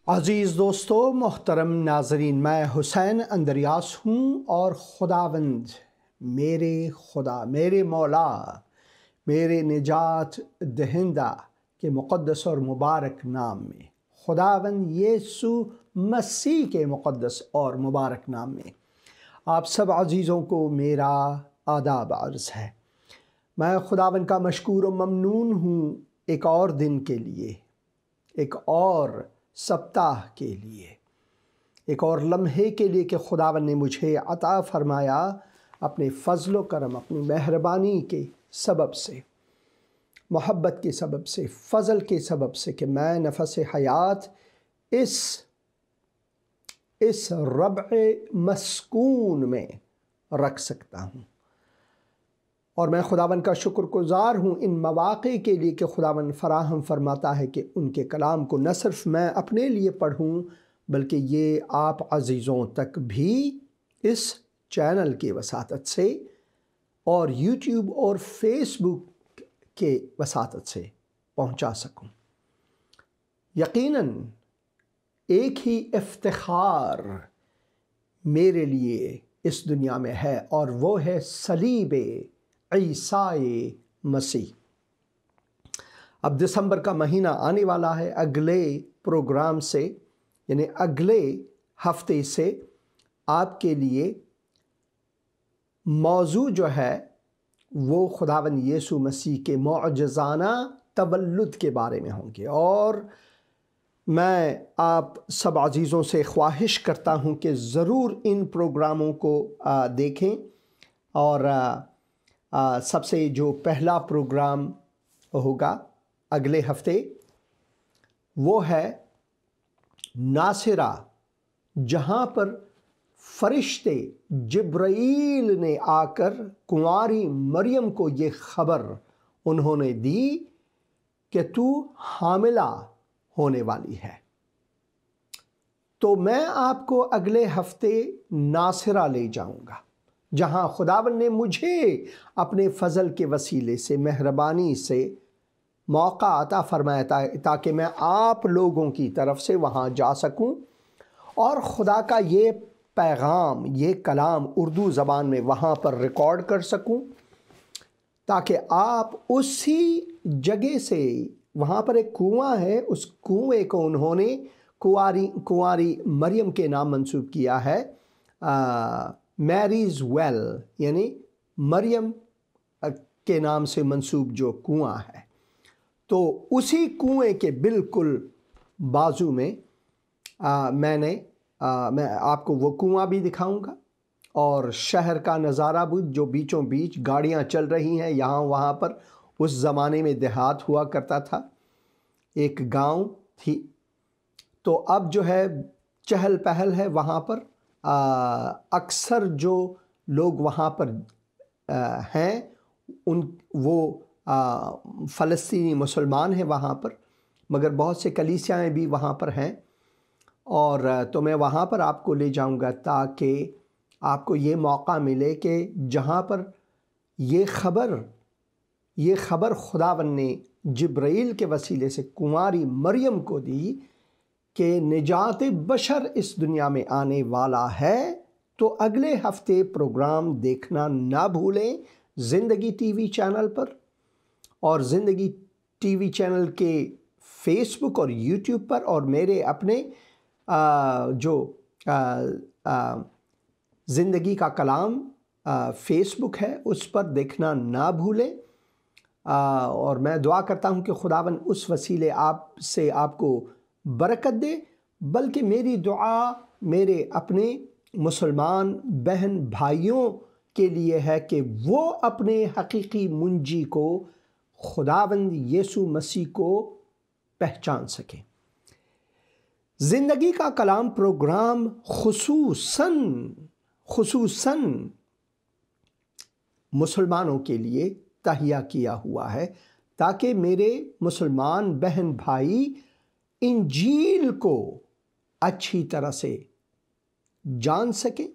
عزیز دوستو، محترم ناظرین، میں حسین اندریاس ہوں اور خداوند میرے مولا، میرے نجات دہندہ کے مقدس اور مبارک نام میں، خداوند یسوع مسیح کے مقدس اور مبارک نام میں آپ سب عزیزوں کو میرا آداب عرض ہے۔ میں خداوند کا مشکور و ممنون ہوں ایک اور دن کے لیے، ایک اور سپتاہ کے لیے، ایک اور لمحے کے لیے کہ خداوند نے مجھے عطا فرمایا اپنے فضل و کرم، اپنی مہربانی کے سبب سے، محبت کے سبب سے، فضل کے سبب سے کہ میں نفس حیات اس ربع مسکون میں رکھ سکتا ہوں، اور میں خداوند کا شکر گزار ہوں ان مواقع کے لیے کہ خداوند فراہم فرماتا ہے کہ ان کے کلام کو نہ صرف میں اپنے لیے پڑھوں بلکہ یہ آپ عزیزوں تک بھی اس چینل کی وساطت سے اور یوٹیوب اور فیس بک کے وساطت سے پہنچا سکوں۔ یقیناً ایک ہی افتخار میرے لیے اس دنیا میں ہے، اور وہ ہے صلیب عیسیٰ مسیح۔ اب دسمبر کا مہینہ آنے والا ہے، اگلے پروگرام سے یعنی اگلے ہفتے سے آپ کے لیے موضوع جو ہے وہ خداوند یسوع مسیح کے معجزانہ تولد کے بارے میں ہوں گے، اور میں آپ سب عزیزوں سے خواہش کرتا ہوں کہ ضرور ان پروگراموں کو دیکھیں، اور سب سے جو پہلا پروگرام ہوگا اگلے ہفتے وہ ہے ناصرہ، جہاں پر فرشتے جبرائیل نے آ کر کنواری مریم کو یہ خبر انہوں نے دی کہ تو حاملہ ہونے والی ہے۔ تو میں آپ کو اگلے ہفتے ناصرہ لے جاؤں گا، جہاں خداوند نے مجھے اپنے فضل کے وسیلے سے، مہربانی سے موقع عطا فرمایا تاکہ میں آپ لوگوں کی طرف سے وہاں جا سکوں اور خدا کا یہ پیغام، یہ کلام اردو زبان میں وہاں پر ریکارڈ کر سکوں، تاکہ آپ اسی جگہ سے، وہاں پر ایک کنواں ہے، اس کنویں کو انہوں نے کنواری مریم کے نام منسوب کیا ہے، میریز ویل، یعنی مریم کے نام سے منسوب جو کنواں ہے۔ تو اسی کنویں کے بالکل بازو میں میں آپ کو وہ کنواں بھی دکھاؤں گا، اور شہر کا نظارہ بھی جو بیچوں بیچ گاڑیاں چل رہی ہیں یہاں وہاں پر۔ اس زمانے میں دیہات ہوا کرتا تھا، ایک گاؤں تھی، تو اب جو ہے چہل پہل ہے وہاں پر۔ اکثر جو لوگ وہاں پر ہیں وہ فلسطینی مسلمان ہیں وہاں پر، مگر بہت سے کلیسیاں بھی وہاں پر ہیں، اور تو میں وہاں پر آپ کو لے جاؤں گا تاکہ آپ کو یہ موقع ملے کہ جہاں پر یہ خبر خداوند نے جبرائیل کے وسیلے سے کنواری مریم کو دی کہ نجات بشر اس دنیا میں آنے والا ہے، تو اگلے ہفتے پروگرام دیکھنا نہ بھولیں زندگی ٹی وی چینل پر، اور زندگی ٹی وی چینل کے فیس بک اور یوٹیوب پر، اور میرے اپنے جو زندگی کا کلام فیس بک ہے اس پر دیکھنا نہ بھولیں۔ اور میں دعا کرتا ہوں کہ خداوند اس وسیلے آپ کو برکت دے، بلکہ میری دعا میرے اپنے مسلمان بہن بھائیوں کے لیے ہے کہ وہ اپنے حقیقی منجی کو، خداوند یسوع مسیح کو پہچان سکیں۔ زندگی کا کلام پروگرام خصوصاً مسلمانوں کے لیے تہیہ کیا ہوا ہے، تاکہ میرے مسلمان بہن بھائی انجیل کو اچھی طرح سے جان سکیں،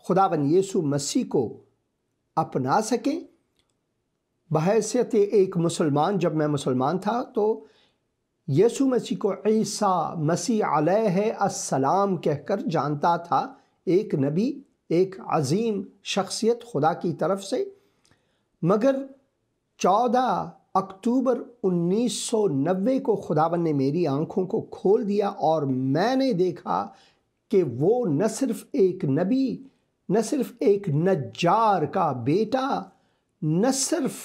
خداوند یسوع مسیح کو اپنا سکیں۔ بحیثیت ایک مسلمان، جب میں مسلمان تھا تو یسوع مسیح کو عیسیٰ مسیح علیہ السلام کہہ کر جانتا تھا، ایک نبی، ایک عظیم شخصیت خدا کی طرف سے۔ مگر 14 اکتوبر 1990 کو خداوند نے میری آنکھوں کو کھول دیا، اور میں نے دیکھا کہ وہ نہ صرف ایک نبی، نہ صرف ایک نجار کا بیٹا، نہ صرف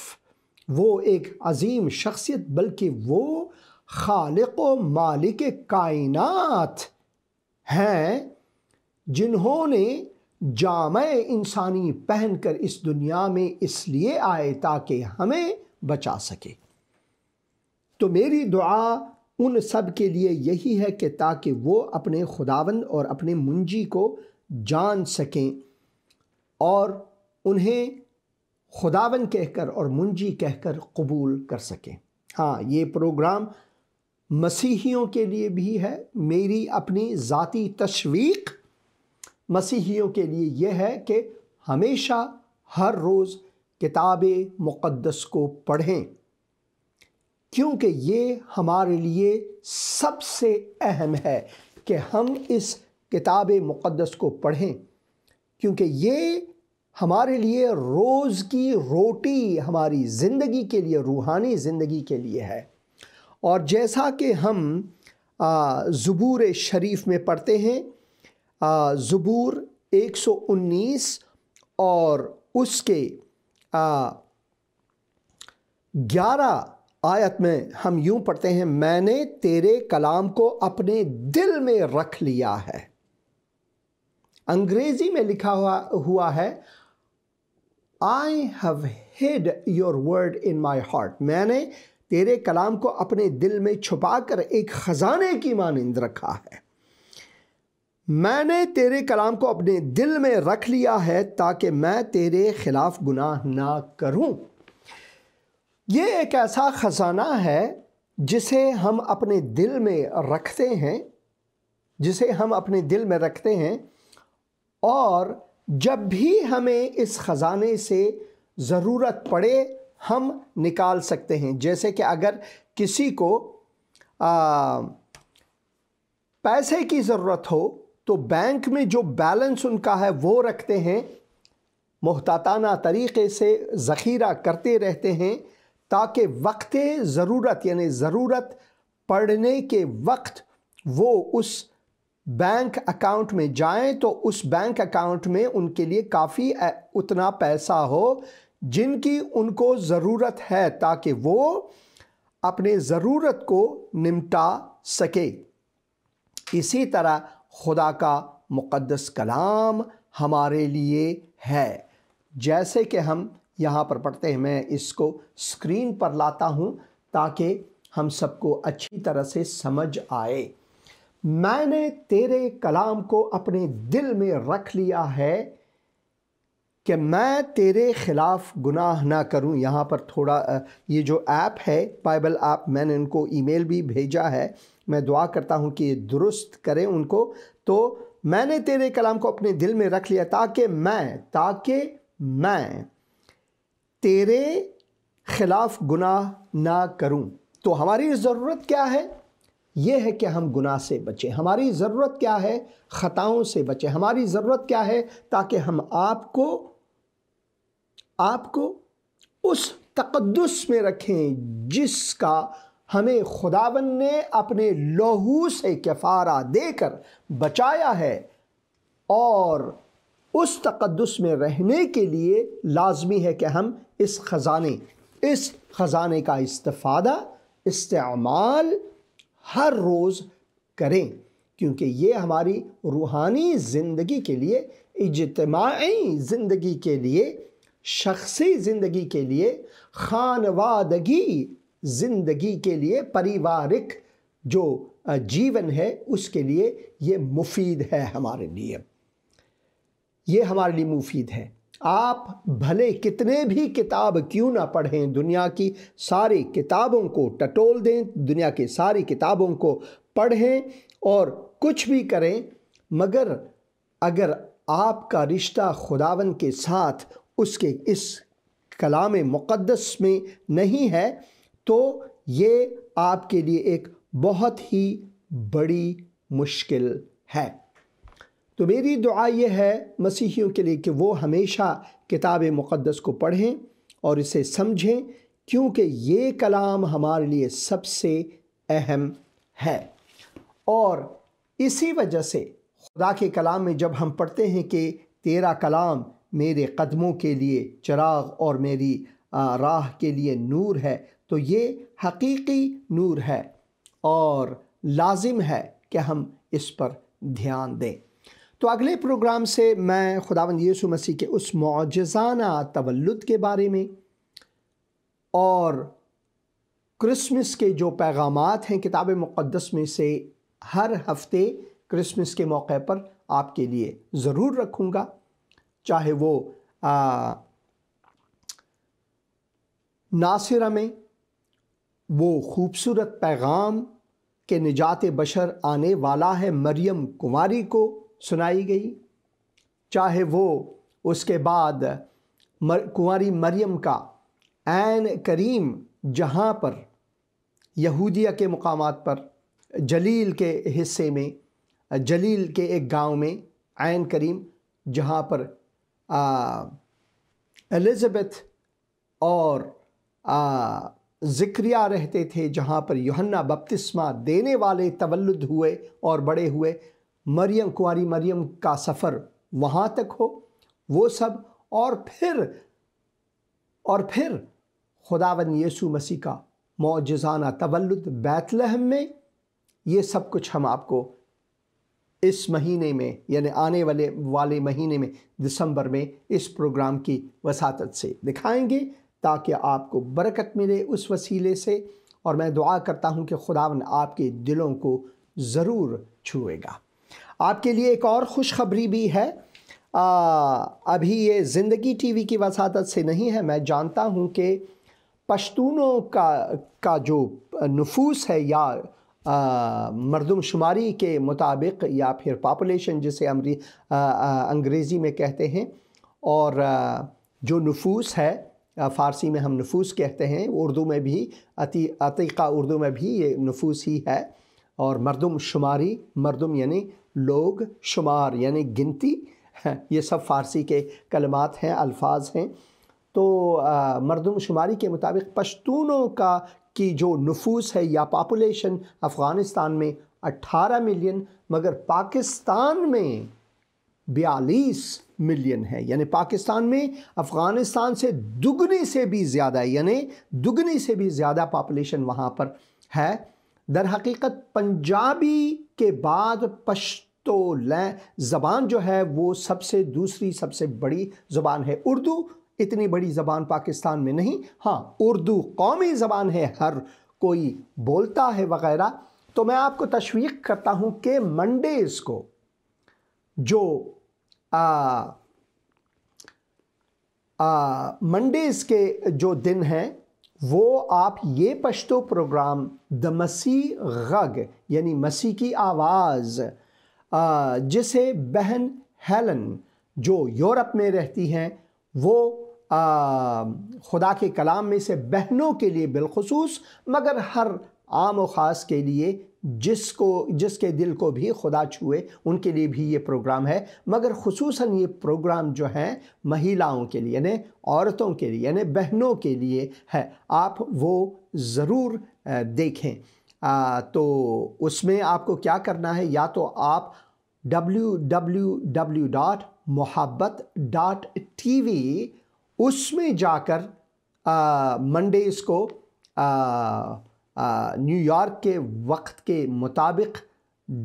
وہ ایک عظیم شخصیت، بلکہ وہ خالق و مالک کائنات ہیں، جنہوں نے جامع انسانی پہن کر اس دنیا میں اس لیے آئے تاکہ ہمیں بچا سکے۔ تو میری دعا ان سب کے لیے یہی ہے کہ تاکہ وہ اپنے خداوند اور اپنے منجی کو جان سکیں اور انہیں خداوند کہہ کر اور منجی کہہ کر قبول کر سکیں۔ ہاں، یہ پروگرام مسیحیوں کے لیے بھی ہے۔ میری اپنی ذاتی تشویق مسیحیوں کے لیے یہ ہے کہ ہمیشہ ہر روز کتاب مقدس کو پڑھیں، کیونکہ یہ ہمارے لیے سب سے اہم ہے کہ ہم اس کتاب مقدس کو پڑھیں، کیونکہ یہ ہمارے لیے روز کی روٹی، ہماری زندگی کے لیے، روحانی زندگی کے لیے ہے۔ اور جیسا کہ ہم زبور شریف میں پڑھتے ہیں، زبور 119 اور اس کے 11 آیت میں ہم یوں پڑھتے ہیں، میں نے تیرے کلام کو اپنے دل میں رکھ لیا ہے۔ انگریزی میں لکھا ہوا ہے I have hid your word in my heart۔ میں نے تیرے کلام کو اپنے دل میں چھپا کر ایک خزانے کی مانند رکھا ہے۔ میں نے تیرے کلام کو اپنے دل میں رکھ لیا ہے تاکہ میں تیرے خلاف گناہ نہ کروں۔ یہ ایک ایسا خزانہ ہے جسے ہم اپنے دل میں رکھتے ہیں، اور جب بھی ہمیں اس خزانے سے ضرورت پڑے ہم نکال سکتے ہیں۔ جیسے کہ اگر کسی کو پیسے کی ضرورت ہو تو بینک میں جو بیلنس ان کا ہے وہ رکھتے ہیں، محتاطانہ طریقے سے ذخیرہ کرتے رہتے ہیں تاکہ وقت ضرورت، یعنی ضرورت پڑنے کے وقت وہ اس بینک اکاؤنٹ میں جائیں تو اس بینک اکاؤنٹ میں ان کے لیے کافی اتنا پیسہ ہو جن کی ان کو ضرورت ہے، تاکہ وہ اپنے ضرورت کو نمٹا سکے۔ اسی طرح خدا کا مقدس کلام ہمارے لیے ہے، جیسے کہ ہم یہاں پر پڑھتے ہیں۔ میں اس کو اسکرین پر لاتا ہوں تاکہ ہم سب کو اچھی طرح سے سمجھ آئے۔ میں نے تیرے کلام کو اپنے دل میں رکھ لیا ہے کہ میں تیرے خلاف گناہ نہ کروں۔ یہاں پر تھوڑا یہ جو ایپ ہے بائبل ایپ، میں نے ان کو ای میل بھی بھیجا ہے، میں دعا کرتا ہوں کہ یہ درست کریں ان کو۔ تو میں نے تیرے کلام کو اپنے دل میں رکھ لیا تاکہ میں تیرے خلاف گناہ نہ کروں۔ تو ہماری ضرورت کیا ہے؟ یہ ہے کہ ہم گناہ سے بچیں۔ ہماری ضرورت کیا ہے؟ خطاؤں سے بچیں۔ ہماری ضرورت کیا ہے؟ تاکہ ہم آپ کو اس تقدس میں رکھیں جس کا ہمیں خداوند نے اپنے لہو سے کفارہ دے کر بچایا ہے، اور اس تقدس میں رہنے کے لیے لازمی ہے کہ ہم اس خزانے کا استعمال ہر روز کریں، کیونکہ یہ ہماری روحانی زندگی کے لیے، اجتماعی زندگی کے لیے، شخصی زندگی کے لیے، خانوادگی زندگی کے لیے، پریوارک جو جیون ہے اس کے لیے یہ مفید ہے ہمارے لیے۔ یہ ہمارے لیے مفید ہے۔ آپ بھلے کتنے بھی کتاب کیوں نہ پڑھیں، دنیا کی ساری کتابوں کو ٹٹول دیں، دنیا کی ساری کتابوں کو پڑھیں اور کچھ بھی کریں، مگر اگر آپ کا رشتہ خداوند کے ساتھ اس کلام مقدس میں نہیں ہے تو یہ آپ کے لیے ایک بہت ہی بڑی مشکل ہے۔ تو میری دعا یہ ہے مسیحیوں کے لیے کہ وہ ہمیشہ کتاب مقدس کو پڑھیں اور اسے سمجھیں، کیونکہ یہ کلام ہمارے لیے سب سے اہم ہے۔ اور اسی وجہ سے خدا کے کلام میں جب ہم پڑھتے ہیں کہ تیرا کلام میرے قدموں کے لیے چراغ اور میری راہ کے لیے نور ہے، تو یہ حقیقی نور ہے اور لازم ہے کہ ہم اس پر دھیان دیں۔ تو اگلے پروگرام سے میں خداوند یسوع مسیح کے اس معجزانہ تولد کے بارے میں اور کرسمس کے جو پیغامات ہیں کتاب مقدس میں سے ہر ہفتے کرسمس کے موقع پر آپ کے لیے ضرور رکھوں گا، چاہے وہ ناصرہ میں وہ خوبصورت پیغام کہ نجات بشر آنے والا ہے مریم کنواری کو سنائی گئی، چاہے وہ اس کے بعد کنواری مریم کا عین کریم جہاں پر یہودیہ کے مقامات پر جلیل کے حصے میں، جلیل کے ایک گاؤں میں عین کریم جہاں پر الزبتھ اور زکریا رہتے تھے، جہاں پر یوحنا بپتسمہ دینے والے تولد ہوئے اور بڑے ہوئے، مریم کنواری مریم کا سفر وہاں تک ہو، وہ سب اور پھر خداوند یسوع مسیح کا معجزانہ تولد بیت لحم میں، یہ سب کچھ ہم آپ کو اس مہینے میں یعنی آنے والے مہینے میں دسمبر میں اس پروگرام کی وساطت سے دکھائیں گے، تاکہ آپ کو برکت ملے اس وسیلے سے۔ اور میں دعا کرتا ہوں کہ خداوند آپ کے دلوں کو ضرور چھوئے گا۔ آپ کے لیے ایک اور خوشخبری بھی ہے، ابھی یہ زندگی ٹی وی کی وساطت سے نہیں ہے، میں جانتا ہوں کہ پشتونوں کا جو نفوس ہے یا مردم شماری کے مطابق یا پھر پاپولیشن جسے انگریزی میں کہتے ہیں، اور جو نفوس ہے فارسی میں ہم نفوس کہتے ہیں، اردو میں بھی عتیقہ اردو میں بھی یہ نفوس ہی ہے، اور مردم شماری، مردم یعنی لوگ، شمار یعنی گنتی، یہ سب فارسی کے کلمات ہیں، الفاظ ہیں۔ تو مردم شماری کے مطابق پشتونوں کی جو نفوس ہے یا پاپولیشن افغانستان میں 18 ملین، مگر پاکستان میں 42 ملین ہے، یعنی پاکستان میں افغانستان سے دگنی سے بھی زیادہ، یعنی دگنی سے بھی زیادہ پاپولیشن وہاں پر ہے۔ در حقیقت پنجابی کے بعد پشتو زبان جو ہے وہ دوسری سب سے بڑی زبان ہے۔ اردو اتنی بڑی زبان پاکستان میں نہیں، ہاں اردو قومی زبان ہے، ہر کوئی بولتا ہے وغیرہ۔ تو میں آپ کو تشویق کرتا ہوں کہ منڈیز کو منڈیز کے جو دن ہیں وہ آپ یہ پشتو پروگرام دا مسیح غگ یعنی مسیح کی آواز، جسے بہن ہیلن جو یورپ میں رہتی ہیں، وہ خدا کے کلام میں سے بہنوں کے لیے بالخصوص، مگر ہر عام و خاص کے لیے جس کے دل کو بھی خدا چھوئے ان کے لیے بھی یہ پروگرام ہے، مگر خصوصاً یہ پروگرام جو ہیں مہیلاؤں کے لیے یعنی عورتوں کے لیے یعنی بہنوں کے لیے ہے، آپ وہ ضرور دیکھیں۔ تو اس میں آپ کو کیا کرنا ہے، یا تو آپ www.mohabbat.tv اس میں جا کر منڈیز کو نیو یارک کے وقت کے مطابق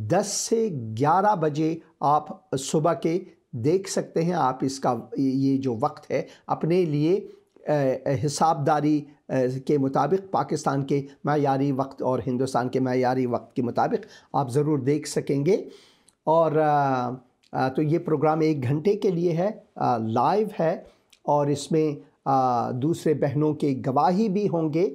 10 سے 11 بجے آپ صبح کے دیکھ سکتے ہیں۔ آپ اس کا یہ جو وقت ہے اپنے لیے حساب داری کے مطابق پاکستان کے معیاری وقت اور ہندوستان کے معیاری وقت کے مطابق آپ ضرور دیکھ سکیں گے۔ اور تو یہ پروگرام 1 گھنٹے کے لیے ہے، لائیو ہے، اور اس میں دوسرے بہنوں کے گواہی بھی ہوں گے۔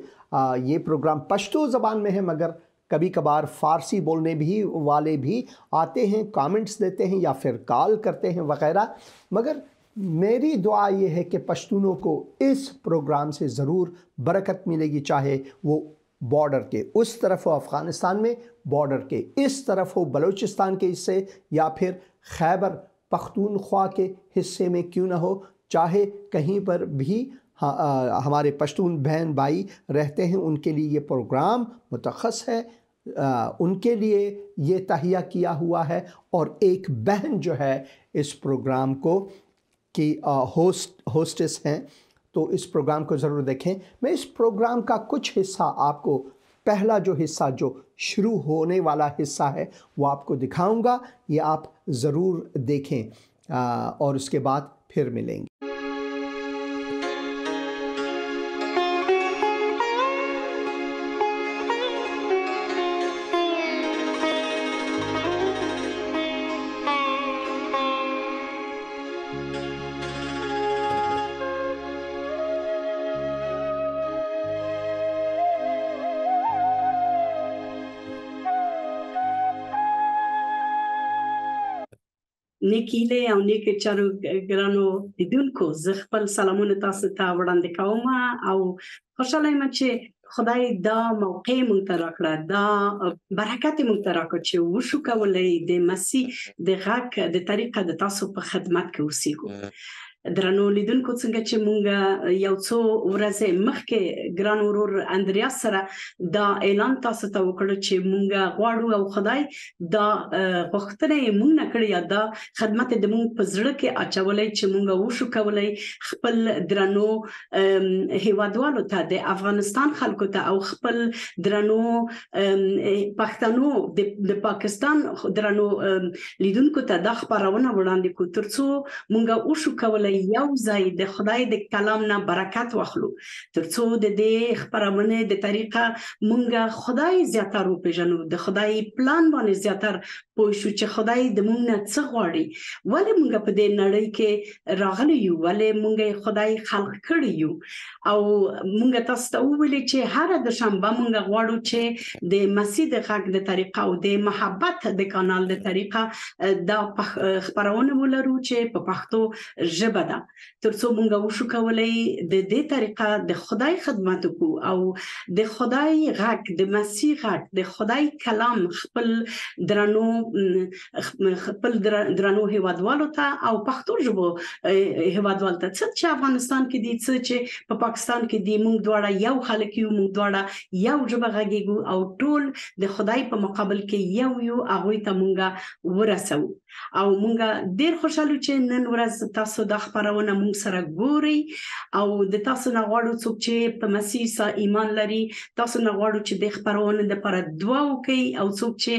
یہ پروگرام پشتو زبان میں ہے، مگر کبھی کبھار فارسی بولنے بھی والے بھی آتے ہیں، کامنٹس دیتے ہیں یا پھر کال کرتے ہیں وغیرہ۔ مگر میری دعا یہ ہے کہ پشتونوں کو اس پروگرام سے ضرور برکت ملے گی، چاہے وہ بارڈر کے اس طرف ہو افغانستان میں، بارڈر کے اس طرف ہو بلوچستان کے حصے، یا پھر خیبر پختونخوا کے حصے میں کیوں نہ ہو، چاہے کہیں پر بھی ہمارے پشتون بہن بھائی رہتے ہیں، ان کے لیے یہ پروگرام متخص ہے، ان کے لیے یہ تہیہ کیا ہوا ہے، اور ایک بہن جو ہے اس پروگرام کو کی ہوسٹس ہیں، تو اس پروگرام کو ضرور دیکھیں۔ میں اس پروگرام کا کچھ حصہ آپ کو، پہلا جو حصہ جو شروع ہونے والا حصہ ہے وہ آپ کو دکھاؤں گا، یہ آپ ضرور دیکھیں، اور اس کے بعد پھر ملیں گے۔ نیکیله او نیک چارو ګرانو لیدونکو، زه خپل سلامونه تاسو ته وړاندې کوم او خوشاله یم چې خدای دا موقع مونږ ته راکړه، دا برکت مونږ ته راکړه چې وشو کولای د مسیح د غږ د طریقه د تاسو په خدمت کې اوسېږو. درنو لیدونکو، څنګه چې مونږ یو څو ورځې مخکې ګران ورور اندریاس سره دا اعلان تاسو ته وکړ چې مونږ غواړو او خدای دا غوښتنه یې مونږ نه کړې، یا دا خدمت د مونږ په زړه کې اچولای چې مونږ وشو کولای خپل درنو هیوادوالو ته، د افغانستان خلکو ته او خپل درنو پښتنو د پاکستان درنو لیدونکو ته دا خبرونه وړاندې کړو، ترڅو مونږ وشو کولای یو ځای د خدای د کلام نه برکت واخلو، ترڅو د دې خبرونه د طریقه مونږ خدای زیاتره وپېژنو، د خدای پلان باندې زیاتره پوه شو چې خدای د مونږ نه څه غواړي، ولې مونږ په دې نړۍ کې راغلي یو، ولې مونږ خدای خلق کړی یو. او مونږ تاسو ته وویل چې هر دوشنبه مونږ غواړو چې د مسیح د غږ د طریقه او د محبت د کانال د طریقه دا خبرونه ولرو چې په پښتو ژبه ده، ترڅو مونږ وشو کولای د دې طریقه د خدای خدمت وکړو او د خدای غږ، د مسیح غږ، د خدای کلام خپل درنو هیوادوالو ته او پښتو ژبو هیوادوالو ته، څه چې افغانستان کې دي، څه چې په پاکستان کې دي، مونږ دواړه یو خلک یو، مونږ دواړه یو ژبه غږیږو او ټول د خدای په مقابل کې یو هغوی ته مونږ ورسو. او مونږ ډیر خوشاله چې نن ورځ تاسو د خبرونه مونږ سره ګوري، او د تاسو نه غواړو څوک چې په مسیح سره ایمان لري، تاسو نه غواړو چې د خبرونه لپاره دعا وکړي، او څوک چې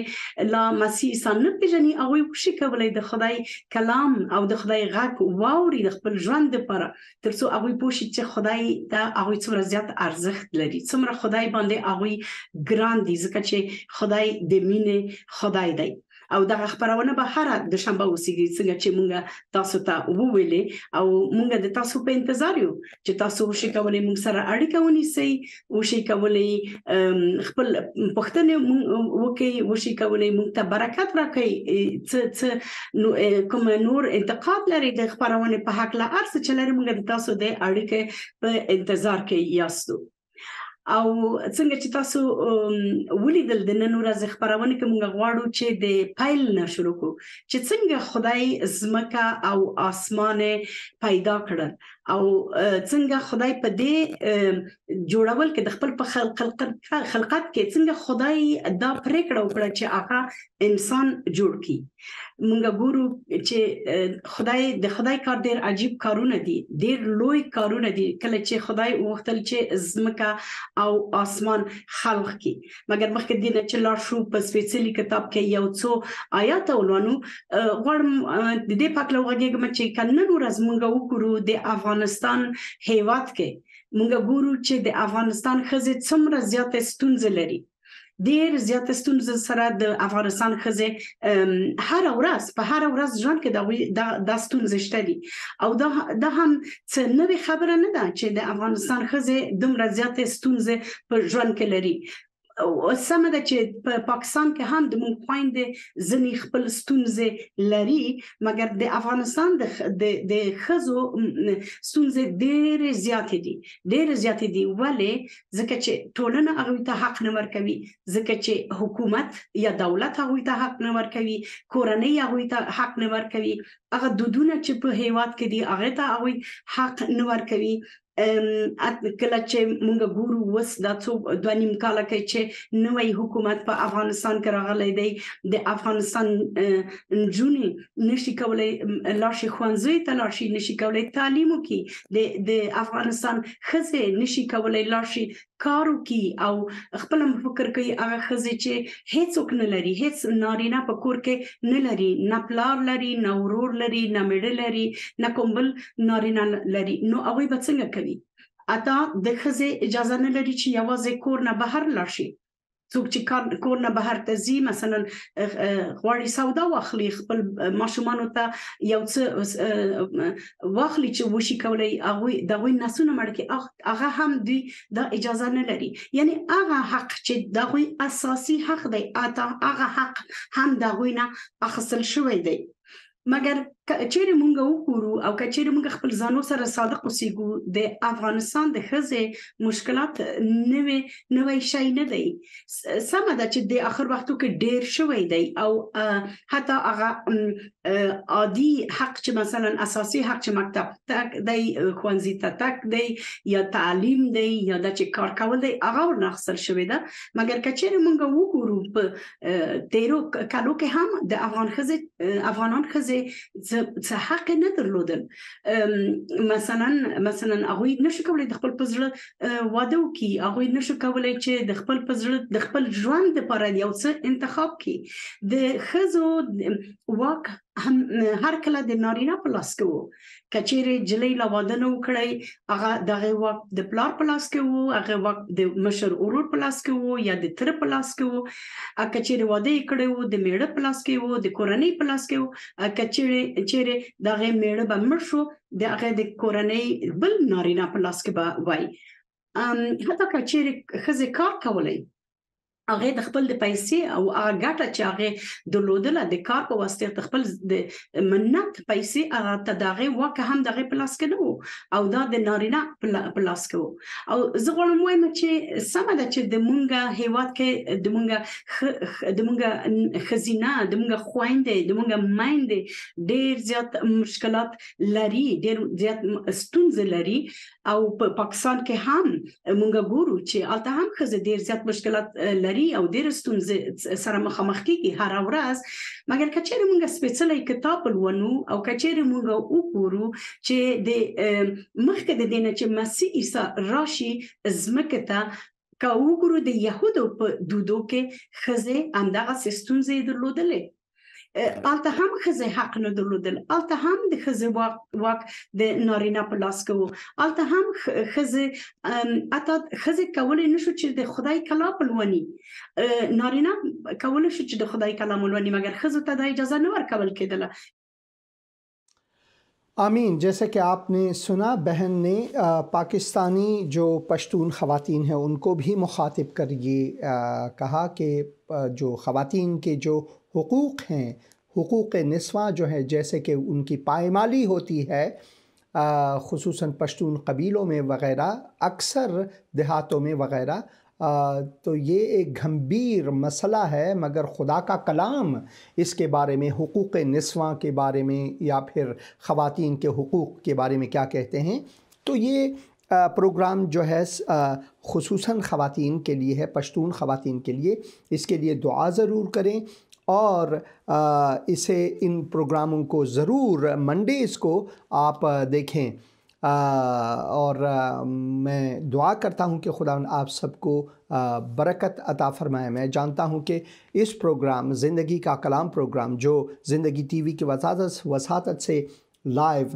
لا مسیح سره نه پیژني هغه وشي کولای د خدای کلام او د خدای غږ واوري د خپل ژوند لپاره، ترڅو هغه پوه شي چې خدای دا هغه څومره زیات ارزښت لري، څومره خدای باندې هغه ګران دي، ځکه چې خدای د مینې خدای دی. او دا خبرونه به هر دوشنبه اوسېږي، څنګه چې مونږ تاسو ته وویلې، او مونږ د تاسو په انتظار یو چې تاسو وشي کولای مونږ سره اړیکه ونیسئ، وشي کولای خپل پوښتنې وکړئ، وشي کولای مونږ ته برکت راکړئ، څه کوم نور انتقاد لري د خبرونه په حق لا ارڅ چې لري، مونږ د تاسو د اړیکه په انتظار کې یاستو. او څنګه چې تاسو ولیدل د نن ورځې خبرونه کې مونږ غواړو چې د پیل نه شروع کړو، چې څنګه خدای زمکه او اسمان پیدا کړل، او څنګه خدای په دې جوړول کې د خپل په خلقت کې څنګه خدای دا پریکړه وکړه چې هغه انسان جوړ کړي. مونږ ګورو چې د خدای کار ډېر عجیب کارونه دي، ډېر لوی کارونه دي، کله چې خدای وغوښتل چې زمکه او اسمان خلق کړي. مګر مخکې دې نه چې لاړ شو په سپېڅلي کتاب کې یو څو آیات ولولو، غواړم د دې په اړه وغږیږم چې نن ورځ مونږ وګورو د افغانستان هیواد کې مونږ ګورو چې د افغانستان ښځې څومره زیاتې ستونزې لري، ډېر زیاتې ستونزې سره د افغانستان ښځې هر ورځ ژوند کې دا ستونزې شته دي، او دا هم څه نوې خبره نه ده چې د افغانستان ښځې دومره زیاتې ستونزې په ژوند کې لري. سمه ده چې په پاکستان کې هم د مونږ خويندې ځنې خپل ستونزې لري، مګر د افغانستان د خزو ستونزې ډېرې زیاتې دي. ولې؟ ځکه چې ټولنه هغوی ته حق نه ورکوي، ځکه چې حکومت یا دولت هغوی ته حق نه ورکوي، کورنۍ هغوی ته حق نه ورکوي، هغه دودونه چې په هیواد کې دي هغه ته هغوی حق نه ورکوي. کله چې مونږ ګورو وس دا څو 2.5 کاله کې چې نوی حکومت په افغانستان کې راغلی دی، د افغانستان نجونې نشي کولای لاړ شي ښوونځي ته، لاړ شي نشي کولای تعلیم وکړي، د افغانستان ښځې نشي کولای لاړ شي کار وکړي او خپل فکر کوي هغه ښځې چې هیڅوک نه لري، هیڅ نارینه په کور کې نه لري، نه پلار لري، نه ورور لري، نه میړه لري، نه کوم بل نارینه لري، نو هغوی به څنګه کوي؟ اته د ښځې اجازه نه لري چې یوازې کور نه بهر لاړ شي. څوک چې کور نه بهر ته ځي، مثلا غواړي سودا واخلي، خپل ماشومانو ته یو څه واخلي چې وشي کولای د هغوی نسونه مړ کړي، هغه هم دوی دا اجازه نه لري. یعنی هغه حق چې د هغوی اساسي حق دی، هغه حق هم د هغوی نه اخیستل شوی دی. مګر چیرې مونږ وګورو او که چیرې مونږ خپل ځانو سره صادق اوسېږو، د افغانستان د ښځې مشکلات نوی شی نه دی. سمه ده چې د آخر وختو کې ډېر شوی دی او حتی هغه عادي حق چې مثلا اساسي حق چې مکتب تک دی، ښوونځي ته تک دی یا تعلیم دی یا د چې کار کول دی، هغه ورنه اخیستل شوی ده. مګر که چیرې مونږ وګورو په 13 کالو کې هم د افغانان ښځې څه حق نه درلودل. مثلا هغوی نشو کولای د خپل په زړه واده وکړي، هغوی نشو کولای چې د خپل په زړه د خپل ژوند لپاره یو څه انتخاب کړي. د ښځو واک هم هر کله د نارینه په لاس کې وو. که چیرې جلۍ لا واده نه وکړی، هغه دغه واک د پلار په لاس کې وو، هغه واک د مشر ورور په لاس کې وو یا د تره په لاس کې وو. که چیرې واده یې کړی وو، د میړه په لاس کې وو، د کورنۍ په لاس کې وو. که چیرې دغه میړه به مړ شو، د هغه د کورنۍ بل نارینه په لاس کې به وای. حتی که چیرې ښځې کار کولی، هغه د خپل د پیسې او هغه ګټه چې هغه درلودله د کار په واسطه د خپل د منت پیسې هغه ته دغه واک هم دغه په لاس کې نه وو او دا د نارینه په لاس کې وو. او زه غواړم وایم چې سمه ده چې د مونږ هیواد کې د مونږ ښځینه، د مونږ خویندې، د مونږ میندې ډېر زیات مشکلات لري، ډېر زیات ستونزې لري. او په پاکستان کې هم مونږ ګورو چې هلته هم ښځې ډېر زیات مشکلات لري او ډېر ستونزې سره مخامخ کیږي هر ورځ. مګر که چیرې مونږ سپېڅلی کتاب ولولو او که چیرې مونږ وګورو چې د مخکې د دې نه چې مسیح عیسی راشي ځمکې ته، که وګورو د یهودو په دودو کې ښځې همدغسې ستونزې درلودلې. هلته هم ښځې حق نه درلودل، هلته هم د ښځې واک د نارینه په لاس کې وو، هلته هم ښځې کولی نشو چې د خدای کلام ولولي، نارینه کولی شو چې د خدای کلام ولولي، مګر ښځو ته دا اجازه نه ورکول کېدله. آمین. جیسے کہ آپ نے سنا، بہن نے پاکستانی جو پشتون خواتین ہیں ان کو بھی مخاطب کر یہ کہا کہ جو خواتین کے جو حقوق ہیں، حقوق نسواں جو ہے، جیسے کہ ان کی پائمالی ہوتی ہے خصوصاً پشتون قبیلوں میں وغیرہ، اکثر دیہاتوں میں وغیرہ، تو یہ ایک گھمبیر مسئلہ ہے. مگر خدا کا کلام اس کے بارے میں، حقوق نسواں کے بارے میں یا پھر خواتین کے حقوق کے بارے میں کیا کہتے ہیں؟ تو یہ پروگرام جو ہے خصوصاً خواتین کے لیے ہے، پشتون خواتین کے لیے. اس کے لیے دعا ضرور کریں اور ان پروگراموں کو ضرور منڈیز کو آپ دیکھیں. اور میں دعا کرتا ہوں کہ خدا آپ سب کو برکت عطا فرمائے. میں جانتا ہوں کہ اس پروگرام زندگی کا کلام پروگرام جو زندگی ٹی وی کی وساطت سے لائیو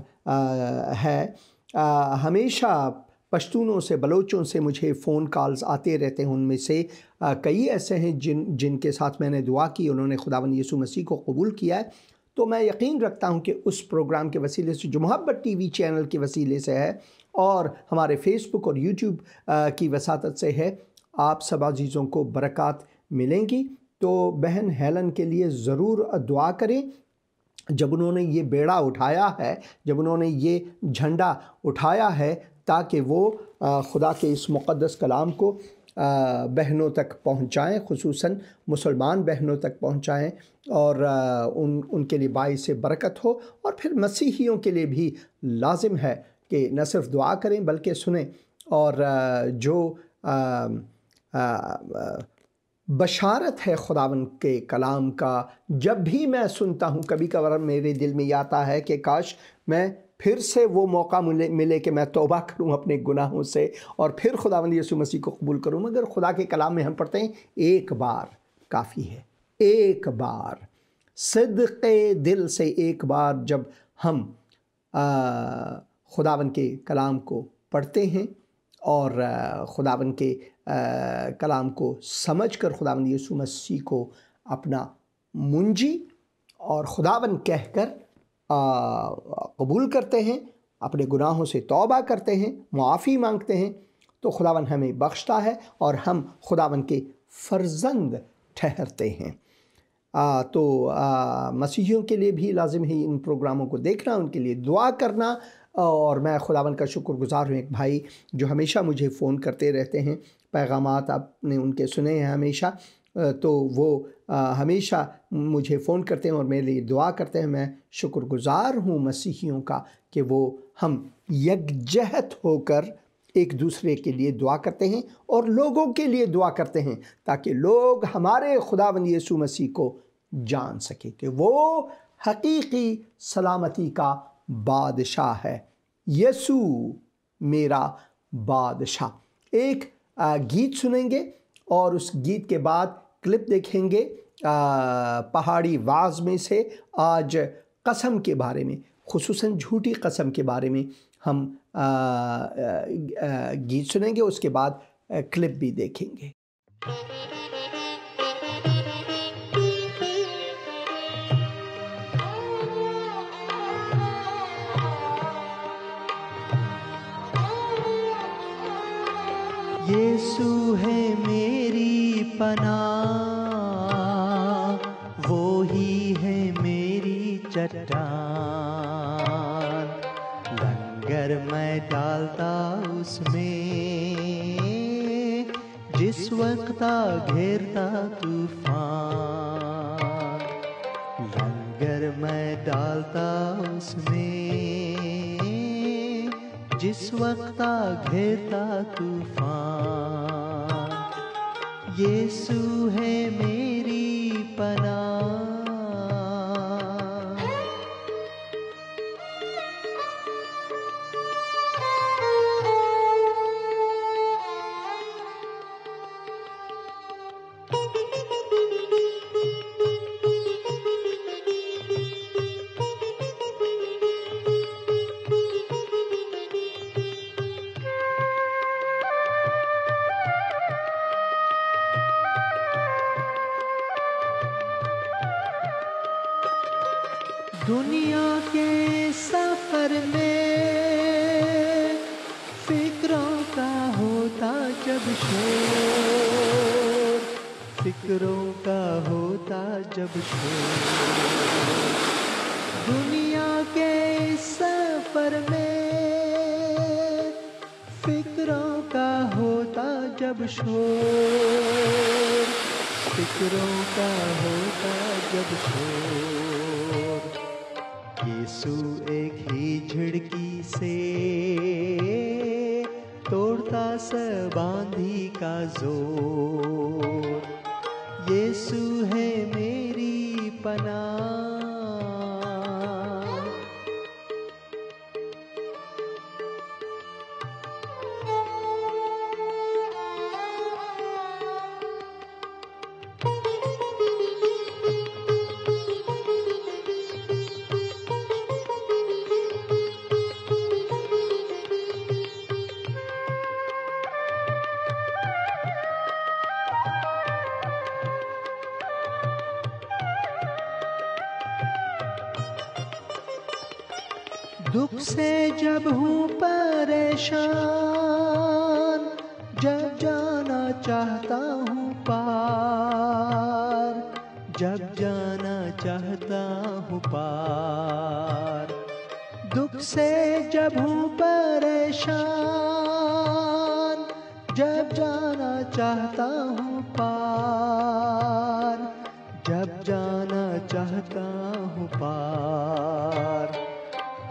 ہے، ہمیشہ پشتونوں سے، بلوچوں سے مجھے فون کالز آتے رہتے ہیں. ان میں سے کئی ایسے ہیں جن کے ساتھ میں نے دعا کی، انہوں نے خداوند یسوع مسیح کو قبول کیا ہے. تو میں یقین رکھتا ہوں کہ اس پروگرام کے وسیلے سے جو محبت ٹی وی چینل کے وسیلے سے ہے اور ہمارے فیس بک اور یوٹیوب کی وساطت سے ہے، آپ سب عزیزوں کو برکات ملیں گی۔ تو بہن ہیلن کے لیے ضرور دعا کریں، جب انہوں نے یہ بیڑا اٹھایا ہے، جب انہوں نے یہ جھنڈا اٹھایا ہے، تاکہ وہ خدا کے اس مقدس کلام کو بہنوں تک پہنچائیں، خصوصاً مسلمان بہنوں تک پہنچائیں، اور ان کے لیے باعث برکت ہو۔ اور پھر مسیحیوں کے لیے بھی لازم ہے کہ نہ صرف دعا کریں بلکہ سنیں، اور جو بشارت ہے خداوند کے کلام کا، جب بھی میں سنتا ہوں، کبھی کبھار میرے دل میں یہ آتا ہے کہ کاش میں پھر سے وہ موقع ملے کہ میں توبہ کروں اپنے گناہوں سے اور پھر خداوند یسوع مسیح کو قبول کروں۔ مگر خدا کے کلام میں ہم پڑھتے ہیں ایک بار کافی ہے، ایک بار صدق دل سے ایک بار جب ہم خداوند کے کلام کو پڑھتے ہیں اور خداوند کے کلام کو سمجھ کر خداوند یسوع مسیح کو اپنا منجی اور خداوند کہہ کر قبول کرتے ہیں، اپنے گناہوں سے توبہ کرتے ہیں، معافی مانگتے ہیں، تو خداوند ہمیں بخشتا ہے اور ہم خداوند کے فرزند ٹھہرتے ہیں۔ تو مسیحیوں کے لیے بھی لازم ہے ان پروگراموں کو دیکھنا، ان کے لیے دعا کرنا، اور میں خداوند کا شکر گزار ہوں۔ ایک بھائی جو ہمیشہ مجھے فون کرتے رہتے ہیں، پیغامات آپ نے ان کے سنے ہیں ہمیشہ، تو وہ ہمیشہ مجھے فون کرتے ہیں اور میرے لیے دعا کرتے ہیں۔ میں شکر گزار ہوں مسیحیوں کا کہ وہ ہم یکجہت ہو کر ایک دوسرے کے لیے دعا کرتے ہیں اور لوگوں کے لیے دعا کرتے ہیں، تاکہ لوگ ہمارے خداوند یسوع مسیح کو جان سکیں کہ وہ حقیقی سلامتی کا بادشاہ ہے۔ یسوع میرا بادشاہ۔ ایک گیت سنیں گے اور اس گیت کے بعد کلپ دیکھیں گے پہاڑی واز میں سے۔ آج قسم کے بارے میں، خصوصاً جھوٹی قسم کے بارے میں ہم گیت سنیں گے، اس کے بعد کلپ بھی دیکھیں گے۔ یسوع ہے میری پناہ، وہی ہے میری چٹان، لنگر میں ڈالتا اس میں جس وقت گھیرتا طوفان، لنگر میں ڈالتا اس میں جس وقت گھیرتا طوفان، یسوع ہے میری پناہ۔ دنیا کے سفر میں فکروں کا ہوتا جب شور، فکروں کا ہوتا جب شور، دنیا کے سفر میں فکروں کا ہوتا جب شور، فکروں کا ہوتا جب شور، یسوع ایک ہی جھڑکی سے توڑتا سب آندھی کا زور، یسوع ہے میری پناہ۔ دکھ سے جب ہوں پریشان، جب جانا چاہتا ہوں پار، جب جانا چاہتا ہوں پار، دکھ سے جب ہوں پریشان، جب جانا چاہتا ہوں پار، جب جانا چاہتا ہوں پار،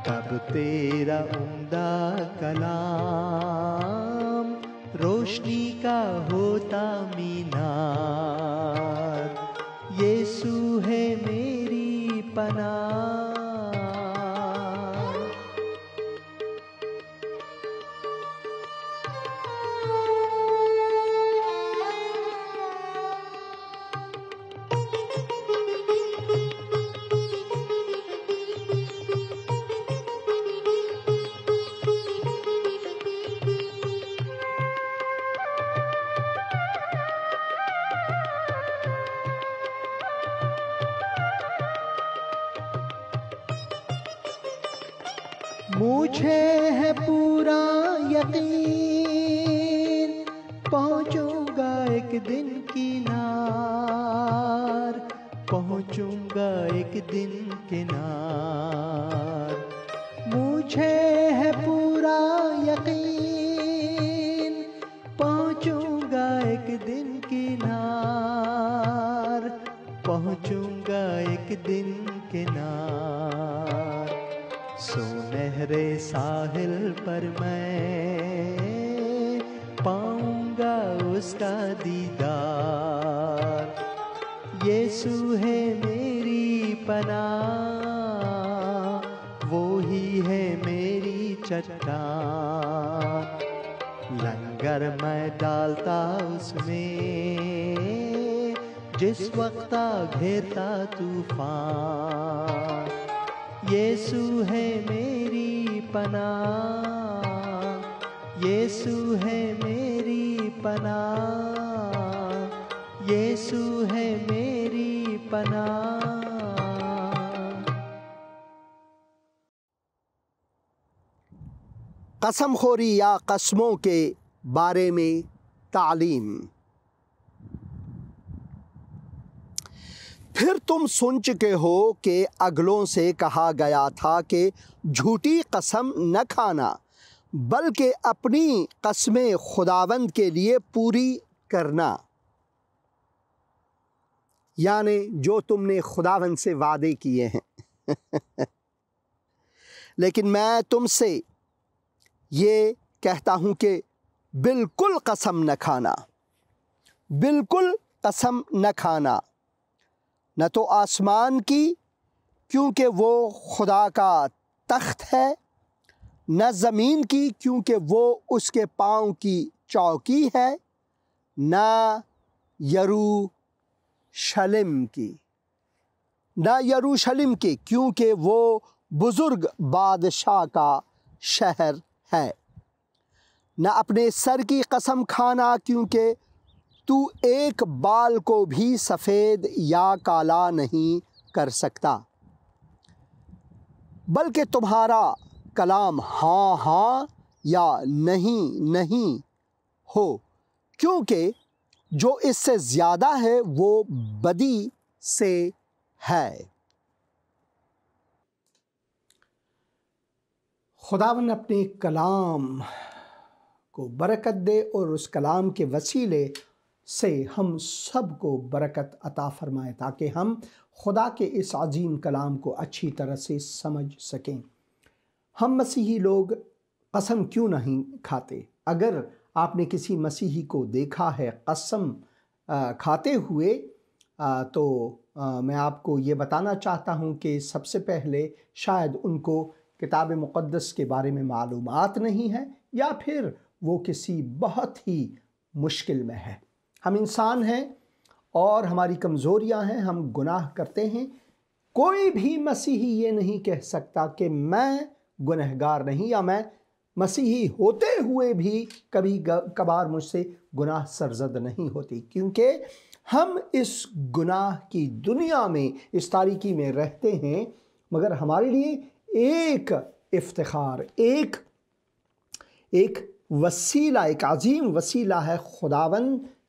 تب تیرا عمدہ کلام روشنی کا ہوتا مینار، یسوع ہے میری پناہ۔ مجھے ہے پورا یقین، پہنچوں گا ایک دن کنار، پہنچوں گا ایک دن کنار، مجھے ہے پورا یقین، پہنچوں گا ایک دن کنار، پہنچوں گا ایک دن کنار، سنہرے ساحل پر میں پاؤں گا اس کا دیدار، یسوع ہے میری پناہ، وہی ہے میری چٹان، لنگر میں ڈالتا اس میں جس وقت گھیرتا طوفان، یسوع ہے میری پناہ، یسوع ہے میری پناہ، یسوع ہے میری پناہ۔ قسم خوری یا قسموں کے بارے میں تعلیم۔ پھر تم سن چکے ہو کہ اگلوں سے کہا گیا تھا کہ جھوٹی قسم نہ کھانا، بلکہ اپنی قسمیں خداوند کے لیے پوری کرنا، یعنی جو تم نے خداوند سے وعدے کیے ہیں۔ لیکن میں تم سے یہ کہتا ہوں کہ بالکل قسم نہ کھانا، بالکل قسم نہ کھانا، نہ تو آسمان کی کیونکہ وہ خدا کا تخت ہے، نہ زمین کی کیونکہ وہ اس کے پاؤں کی چوکی ہے، نہ یروشلم کی کیونکہ وہ بزرگ بادشاہ کا شہر ہے، نہ اپنے سر کی قسم کھانا کیونکہ تو ایک بال کو بھی سفید یا کالا نہیں کر سکتا، بلکہ تمہارا کلام ہاں ہاں یا نہیں نہیں ہو، کیونکہ جو اس سے زیادہ ہے وہ بدی سے ہے۔ خداوند اپنے کلام کو برکت دے اور اس کلام کے وسیلے سے ہم سب کو برکت عطا فرمائے، تاکہ ہم خدا کے اس عظیم کلام کو اچھی طرح سے سمجھ سکیں۔ ہم مسیحی لوگ قسم کیوں نہیں کھاتے؟ اگر آپ نے کسی مسیحی کو دیکھا ہے قسم کھاتے ہوئے تو میں آپ کو یہ بتانا چاہتا ہوں کہ سب سے پہلے شاید ان کو کتاب مقدس کے بارے میں معلومات نہیں ہے، یا پھر وہ کسی بہت ہی مشکل میں ہے۔ ہم انسان ہیں اور ہماری کمزوریاں ہیں، ہم گناہ کرتے ہیں۔ کوئی بھی مسیحی یہ نہیں کہہ سکتا کہ میں گنہگار نہیں، یا میں مسیحی ہوتے ہوئے بھی کبھی کبھار مجھ سے گناہ سرزد نہیں ہوتی، کیونکہ ہم اس گناہ کی دنیا میں، اس تاریکی میں رہتے ہیں، مگر ہمارے لیے ایک افتخار، ایک وسیلہ، ایک عظیم وسیلہ ہے خداوند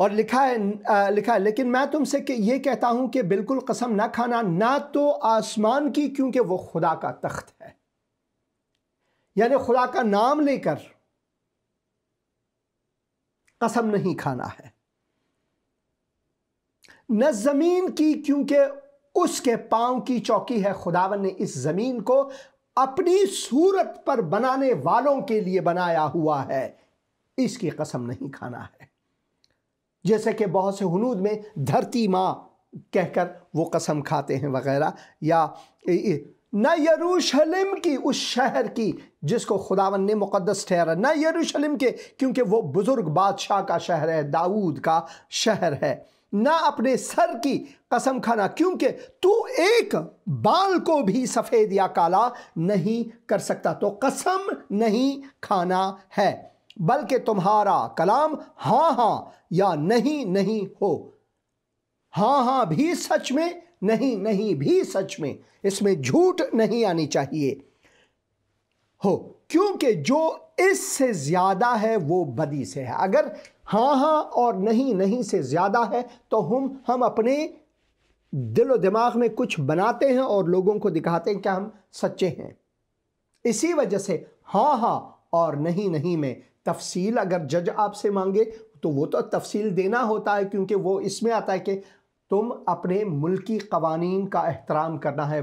اور لکھا ہے لیکن میں تم سے یہ کہتا ہوں کہ بالکل قسم نہ کھانا، نہ تو آسمان کی کیونکہ وہ خدا کا تخت ہے، یعنی خدا کا نام لے کر قسم نہیں کھانا ہے، نہ زمین کی کیونکہ اس کے پاؤں کی چوکی ہے، خداوند نے اس زمین کو اپنی صورت پر بنانے والوں کے لیے بنایا ہوا ہے، اس کی قسم نہیں کھانا ہے۔ جیسے کہ بہت سے ہنود میں دھرتی ماں کہہ کر وہ قسم کھاتے ہیں وغیرہ، یا نہ یروشلم کی اس شہر کی جس کو خداوند نے مقدس ٹھہرا، نہ یروشلم کے کیونکہ وہ بزرگ بادشاہ کا شہر ہے، داؤد کا شہر ہے، نہ اپنے سر کی قسم کھانا کیونکہ تو ایک بال کو بھی سفید یا کالا نہیں کر سکتا، تو قسم نہیں کھانا ہے، بلکہ تمہارا کلام ہاں ہاں یا نہیں نہیں ہو، ہاں ہاں بھی سچ میں، نہیں نہیں بھی سچ میں، اس میں جھوٹ نہیں آنی چاہیے ہو، کیونکہ جو اس سے زیادہ ہے وہ بدی سے ہے۔ اگر ہاں ہاں اور نہیں نہیں سے زیادہ ہے تو ہم اپنے دل و دماغ میں کچھ بناتے ہیں اور لوگوں کو دکھاتے ہیں کہ ہم سچے ہیں۔ اسی وجہ سے ہاں ہاں اور نہیں نہیں میں تفصیل اگر جج آپ سے مانگے تو وہ تو تفصیل دینا ہوتا ہے، کیونکہ وہ اس میں آتا ہے کہ تم اپنے ملکی قوانین کا احترام کرنا ہے۔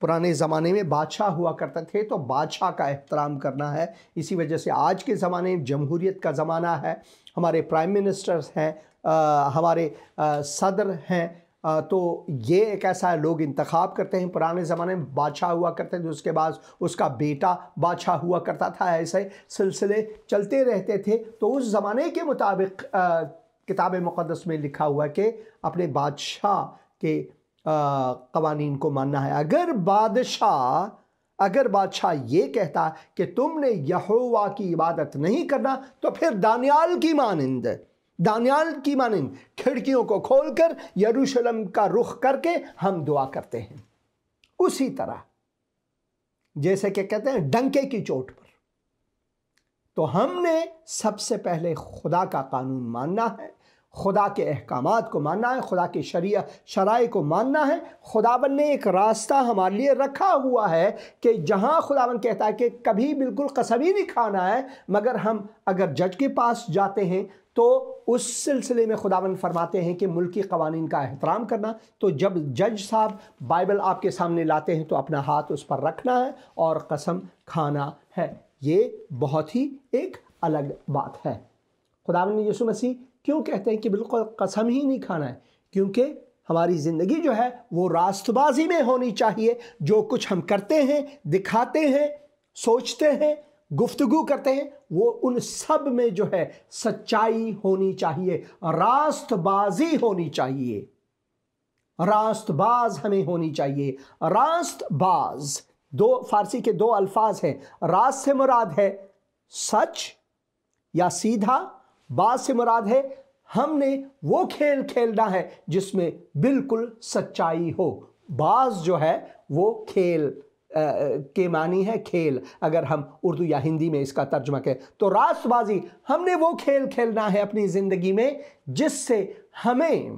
پرانے زمانے میں بادشاہ ہوا کرتے تھے تو بادشاہ کا احترام کرنا ہے، اسی وجہ سے آج کے زمانے میں جمہوریت کا زمانہ ہے، ہمارے پرائم منسٹرز ہیں، ہمارے صدر ہیں، تو یہ ایک ایسا ہے لوگ انتخاب کرتے ہیں۔ پرانے زمانے میں بادشاہ ہوا کرتے تھے، اس کے بعد اس کا بیٹا بادشاہ ہوا کرتا تھا، ایسے سلسلے چلتے رہتے تھے۔ تو اس زمانے کے مطابق کتاب مقدس میں لکھا ہوا ہے کہ اپنے بادشاہ کے قوانین کو ماننا ہے۔ اگر بادشاہ یہ کہتا کہ تم نے یہوہ کی عبادت نہیں کرنا تو پھر دانیال کی مانند کھڑکیوں کو کھول کر یروشلم کا رخ کر کے ہم دعا کرتے ہیں، اسی طرح جیسے کہ کہتے ہیں ڈنکے کی چوٹ پر۔ تو ہم نے سب سے پہلے خدا کا قانون ماننا ہے، خدا کے احکامات کو ماننا ہے، خدا کے شرائع کو ماننا ہے۔ خداوند نے ایک راستہ ہمارے لیے رکھا ہوا ہے کہ جہاں خداوند کہتا ہے کہ کبھی بالکل قسم ہی نہیں کھانا ہے، مگر ہم اگر جج کے پاس جاتے ہیں تو اس سلسلے میں خداوند فرماتے ہیں کہ ملکی قوانین کا احترام کرنا۔ تو جب جج صاحب بائبل آپ کے سامنے لاتے ہیں تو اپنا ہاتھ اس پر رکھنا ہے اور قسم کھانا ہے، یہ بہت ہی ایک الگ بات ہے۔ خداوند یسوع مسیح کیوں کہتے ہیں کہ بالکل قسم ہی نہیں کھانا ہے؟ کیونکہ ہماری زندگی جو ہے وہ راست بازی میں ہونی چاہیے۔ جو کچھ ہم کرتے ہیں، دکھاتے ہیں، سوچتے ہیں، گفتگو کرتے ہیں، وہ ان سب میں جو ہے سچائی ہونی چاہیے، راست بازی ہونی چاہیے، راست باز ہمیں ہونی چاہیے۔ راست باز فارسی کے دو الفاظ ہیں، راست سے مراد ہے سچ یا سیدھا، باز سے مراد ہے ہم نے وہ کھیل کھیلنا ہے جس میں بالکل سچائی ہو۔ باز جو ہے وہ کھیل کے معنی ہے کھیل، اگر ہم اردو یا ہندی میں اس کا ترجمہ کریں تو راست بازی، ہم نے وہ کھیل کھیلنا ہے اپنی زندگی میں جس سے ہمیں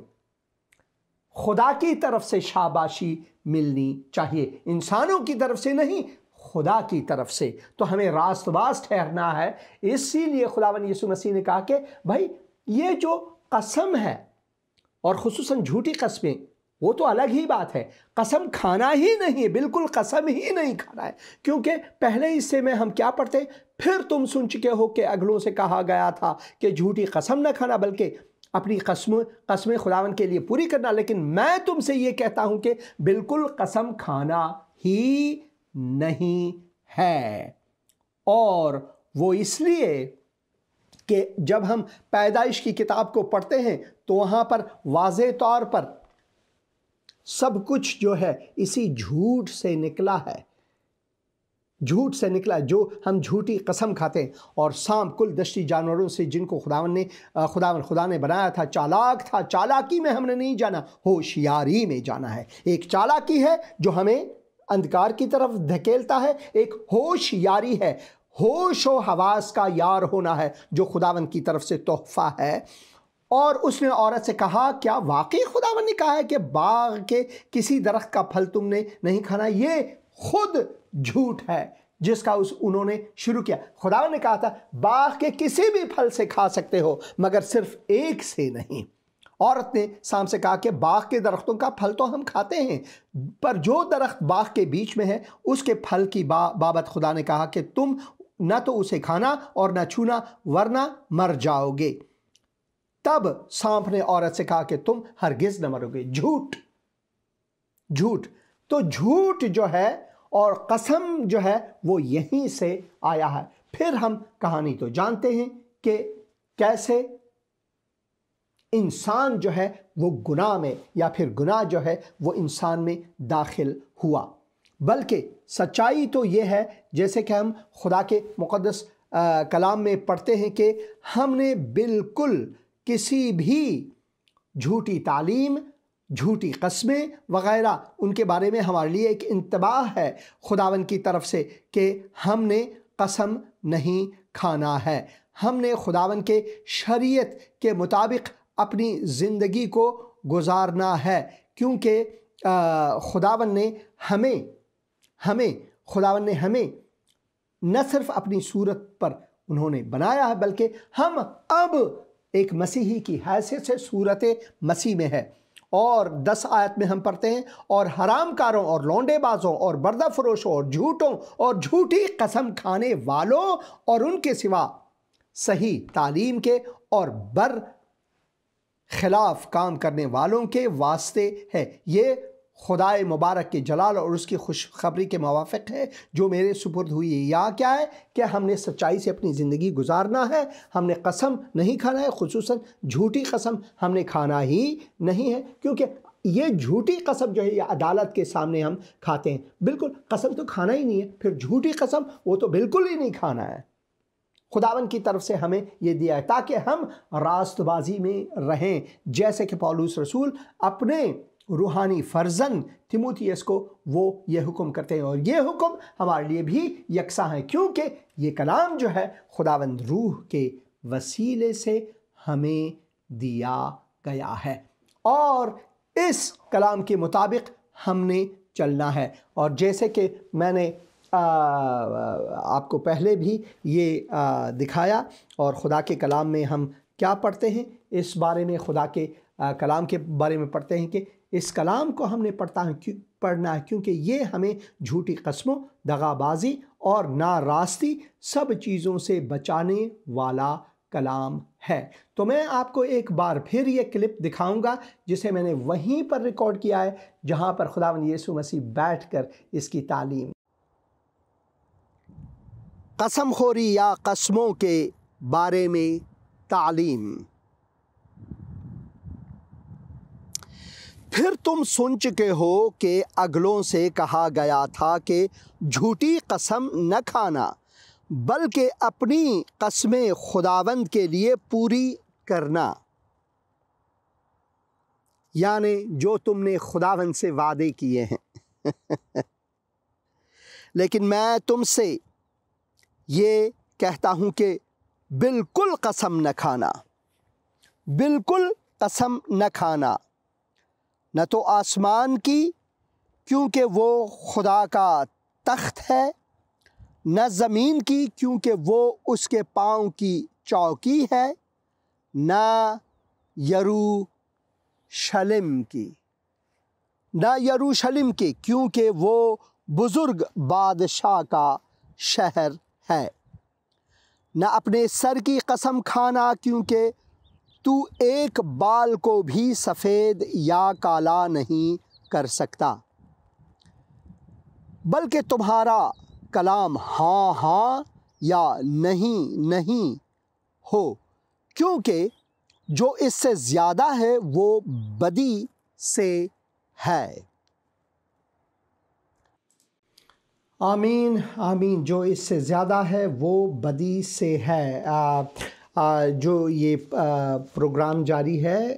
خدا کی طرف سے شاباشی ملنی چاہیے، انسانوں کی طرف سے نہیں، خدا کی طرف سے۔ تو ہمیں راست باز ٹھہرنا ہے۔ اسی لیے خداوند یسوع مسیح نے کہا کہ بھائی یہ جو قسم ہے، اور خصوصاً جھوٹی قسمیں، وہ تو الگ ہی بات ہے، قسم کھانا ہی نہیں ہے، بالکل قسم ہی نہیں کھانا ہے، کیونکہ پہلے حصے میں ہم کیا پڑھتے ہیں؟ پھر تم سن چکے ہو کہ اگلوں سے کہا گیا تھا کہ جھوٹی قسم نہ کھانا بلکہ اپنی قسمیں خداوند کے لیے پوری کرنا، لیکن میں تم سے یہ کہتا ہوں کہ بالکل قسم کھانا ہی نہیں ہے۔ اور وہ اس لیے کہ جب ہم پیدائش کی کتاب کو پڑھتے ہیں تو وہاں پر واضح طور پر سب کچھ جو ہے اسی جھوٹ سے نکلا ہے، جھوٹ سے نکلا ہے، جو ہم جھوٹی قسم کھاتے ہیں۔ اور سانپ کل دشتی جانوروں سے جن کو خدا نے بنایا تھا چالاک تھا، چالاکی میں ہم نے نہیں جانا، ہوشیاری میں جانا ہے۔ ایک چالاکی ہے جو ہمیں اندھکار کی طرف دھکیلتا ہے، ایک ہوشیاری ہے، ہوش و حواس کا یار ہونا ہے جو خداوند کی طرف سے تحفہ ہے۔ اور اس نے عورت سے کہا کیا واقعی خداوند نے کہا ہے کہ باغ کے کسی درخت کا پھل تم نے نہیں کھانا؟ یہ خود جھوٹ ہے جس کا انہوں نے شروع کیا۔ خداوند نے کہا تھا باغ کے کسی بھی پھل سے کھا سکتے ہو مگر صرف ایک سے نہیں۔ عورت نے سام سے کہا کہ باغ کے درختوں کا پھل تو ہم کھاتے ہیں، پر جو درخت باغ کے بیچ میں ہے اس کے پھل کی بابت خدا نے کہا کہ تم نہ تو اسے کھانا اور نہ چھونا ورنہ مر جاؤ گے۔ تب سانپ نے عورت سے کہا کہ تم ہرگز نہ مرو گے۔ جھوٹ، جھوٹ تو جھوٹ جو ہے اور قسم جو ہے وہ یہیں سے آیا ہے۔ پھر ہم کہانی تو جانتے ہیں کہ کیسے انسان جو ہے وہ گناہ میں یا پھر گناہ جو ہے وہ انسان میں داخل ہوا۔ بلکہ سچائی تو یہ ہے جیسے کہ ہم خدا کے مقدس کلام میں پڑھتے ہیں کہ ہم نے بالکل کسی بھی جھوٹی تعلیم، جھوٹی قسمیں وغیرہ ان کے بارے میں ہمارے لیے ایک انتباہ ہے خداوند کی طرف سے کہ ہم نے قسم نہیں کھانا ہے۔ ہم نے خداوند کے شریعت کے مطابق اپنی زندگی کو گزارنا ہے، کیونکہ خداوند نے ہمیں نہ صرف اپنی صورت پر انہوں نے بنایا ہے بلکہ ہم اب ایک مسیحی کی حیثیت سے صورت مسیح میں ہے۔ اور 10 آیت میں ہم پڑھتے ہیں اور حرام کاروں اور لونڈے بازوں اور بردہ فروشوں اور جھوٹوں اور جھوٹی قسم کھانے والوں اور ان کے سوا صحیح تعلیم کے اور خلاف کام کرنے والوں کے واسطے ہے۔ یہ خدائے مبارک کے جلال اور اس کی خوشخبری کے موافق ہے جو میرے سپرد ہوئی ہے۔ یا کیا ہے کہ ہم نے سچائی سے اپنی زندگی گزارنا ہے، ہم نے قسم نہیں کھانا ہے، خصوصاً جھوٹی قسم ہم نے کھانا ہی نہیں ہے، کیونکہ یہ جھوٹی قسم جو ہے یہ عدالت کے سامنے ہم کھاتے ہیں۔ بالکل قسم تو کھانا ہی نہیں ہے، پھر جھوٹی قسم وہ تو بالکل ہی نہیں کھانا ہے۔ خداوند کی طرف سے ہمیں یہ دیا ہے تاکہ ہم راست بازی میں رہیں، جیسے کہ پولس رسول اپنے روحانی فرزند تیموتھیوس کو وہ یہ حکم کرتے ہیں، اور یہ حکم ہمارے لیے بھی یکساں ہے کیونکہ یہ کلام جو ہے خداوند روح کے وسیلے سے ہمیں دیا گیا ہے، اور اس کلام کے مطابق ہم نے چلنا ہے۔ اور جیسے کہ میں نے آپ کو پہلے بھی یہ دکھایا، اور خدا کے کلام میں ہم کیا پڑھتے ہیں اس بارے میں، خدا کے کلام کے بارے میں پڑھتے ہیں کہ اس کلام کو ہم نے پڑھنا ہے کیونکہ یہ ہمیں جھوٹی قسموں، دغا بازی اور ناراستی سب چیزوں سے بچانے والا کلام ہے۔ تو میں آپ کو ایک بار پھر یہ کلپ دکھاؤں گا جسے میں نے وہیں پر ریکارڈ کیا ہے جہاں پر خداوند یسوع مسیح بیٹھ کر اس کی تعلیم۔ قسم خوری یا قسموں کے بارے میں تعلیم۔ پھر تم سن چکے ہو کہ اگلوں سے کہا گیا تھا کہ جھوٹی قسم نہ کھانا بلکہ اپنی قسمیں خداوند کے لیے پوری کرنا، یعنی جو تم نے خداوند سے وعدے کیے ہیں۔ لیکن میں تم سے یہ کہتا ہوں کہ بالکل قسم نہ کھانا، بالکل قسم نہ کھانا، نہ تو آسمان کی کیونکہ وہ خدا کا تخت ہے، نہ زمین کی کیونکہ وہ اس کے پاؤں کی چوکی ہے، نہ یروشلم کی کیونکہ وہ بزرگ بادشاہ کا شہر ہے، نہ اپنے سر کی قسم کھانا کیونکہ تو ایک بال کو بھی سفید یا کالا نہیں کر سکتا، بلکہ تمہارا کلام ہاں ہاں یا نہیں نہیں ہو، کیونکہ جو اس سے زیادہ ہے وہ بدی سے ہے۔ آمین آمین۔ جو اس سے زیادہ ہے وہ بدی سے ہے۔ جو یہ پروگرام جاری ہے